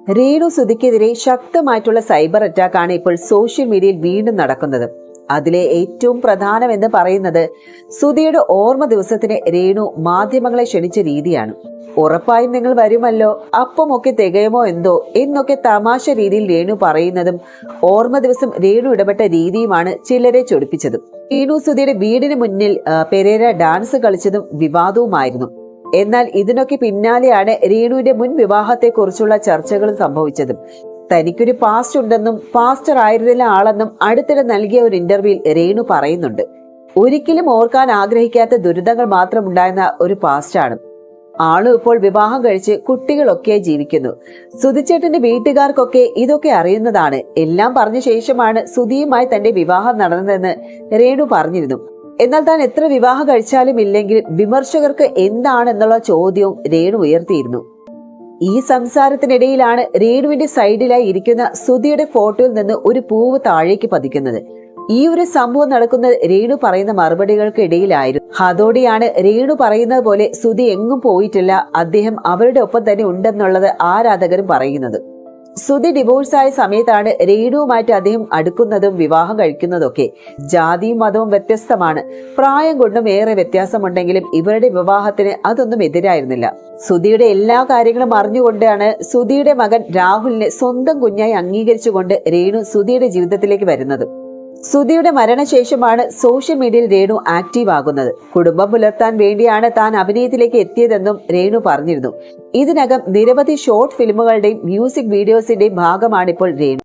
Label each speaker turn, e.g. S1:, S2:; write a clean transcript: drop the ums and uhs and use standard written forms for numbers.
S1: രേണു സുധിക്കെതിരെ ശക്തമായിട്ടുള്ള സൈബർ അറ്റാക്കാണ് ഇപ്പോൾ സോഷ്യൽ മീഡിയയിൽ വീണ്ടും നടക്കുന്നത്. അതിലെ ഏറ്റവും പ്രധാനമെന്ന് പറയുന്നത് സുധിയുടെ ഓർമ്മ ദിവസത്തിന് രേണു മാധ്യമങ്ങളെ ക്ഷണിച്ച രീതിയാണ്. ഉറപ്പായും നിങ്ങൾ വരുമല്ലോ, അപ്പമൊക്കെ തികയുമോ എന്തോ എന്നൊക്കെ തമാശ രീതിയിൽ രേണു പറയുന്നതും ഓർമ്മ ദിവസം രേണു ഇടപെട്ട രീതിയുമാണ് ചിലരെ ചൊടിപ്പിച്ചത്. രേണു സുധിയുടെ വീടിന് മുന്നിൽ പെരേര ഡാൻസ് കളിച്ചതും വിവാദവുമായിരുന്നു. എന്നാൽ ഇതിനൊക്കെ പിന്നാലെയാണ് രേണുവിന്റെ മുൻ വിവാഹത്തെക്കുറിച്ചുള്ള ചർച്ചകളും സംഭവിച്ചതും. തനിക്കൊരു പാസ്റ്റ് ഉണ്ടെന്നും പാസ്റ്റർ ആയിരുന്നില്ല ആളെന്നും അടുത്തിടെ നൽകിയ ഒരു ഇന്റർവ്യൂവിൽ രേണു പറയുന്നുണ്ട്. ഒരിക്കലും ഓർക്കാൻ ആഗ്രഹിക്കാത്ത ദുരിതങ്ങൾ മാത്രം ഉണ്ടായിരുന്ന ഒരു പാസ്റ്റാണ് ആളും. ഇപ്പോൾ വിവാഹം കഴിച്ച് കുട്ടികളൊക്കെയായി ജീവിക്കുന്നു. സുധിച്ചേട്ടന്റെ വീട്ടുകാർക്കൊക്കെ ഇതൊക്കെ അറിയുന്നതാണ്. എല്ലാം പറഞ്ഞ ശേഷമാണ് സുധിയുമായി തന്റെ വിവാഹം നടന്നതെന്ന് രേണു പറഞ്ഞിരുന്നു. എന്നാൽ താൻ എത്ര വിവാഹം കഴിച്ചാലും ഇല്ലെങ്കിൽ വിമർശകർക്ക് എന്താണെന്നുള്ള ചോദ്യവും രേണു ഉയർത്തിയിരുന്നു. ഈ സംസാരത്തിനിടയിലാണ് രേണുവിന്റെ സൈഡിലായി ഇരിക്കുന്ന സുധിയുടെ ഫോട്ടോയിൽ നിന്ന് ഒരു പൂവ് താഴേക്ക് പതിക്കുന്നത്. ഈ ഒരു സംഭവം നടക്കുന്നത് രേണു പറയുന്ന മറുപടികൾക്ക് ഇടയിലായിരുന്നു. അതോടെയാണ് രേണു പറയുന്നത് പോലെ സുധി എങ്ങും പോയിട്ടില്ല, അദ്ദേഹം അവരുടെ ഒപ്പം തന്നെ ഉണ്ടെന്നുള്ളത് ആരാധകരും പറയുന്നത്. സുധി ഡിവോഴ്സായ സമയത്താണ് രേണുവുമായിട്ട് അദ്ദേഹം അടുക്കുന്നതും വിവാഹം കഴിക്കുന്നതൊക്കെ. ജാതിയും മതവും വ്യത്യസ്തമാണ്, പ്രായം കൊണ്ടും ഏറെ വ്യത്യാസമുണ്ടെങ്കിലും ഇവരുടെ വിവാഹത്തിന് അതൊന്നും എതിരായിരുന്നില്ല. സുധിയുടെ എല്ലാ കാര്യങ്ങളും അറിഞ്ഞുകൊണ്ടാണ് സുധിയുടെ മകൻ രാഹുലിനെ സ്വന്തം കുഞ്ഞായി അംഗീകരിച്ചുകൊണ്ട് രേണു സുധിയുടെ ജീവിതത്തിലേക്ക് വരുന്നത്. സുധിയുടെ മരണശേഷമാണ് സോഷ്യൽ മീഡിയയിൽ രേണു ആക്റ്റീവ് ആകുന്നത്. കുടുംബം പുലർത്താൻ വേണ്ടിയാണ് താൻ അഭിനയത്തിലേക്ക് എത്തിയതെന്നും രേണു പറഞ്ഞിരുന്നു. ഇതിനകം നിരവധി ഷോർട്ട് ഫിലിമുകളുടെയും മ്യൂസിക് വീഡിയോസിന്റെയും ഭാഗമാണിപ്പോൾ രേണു.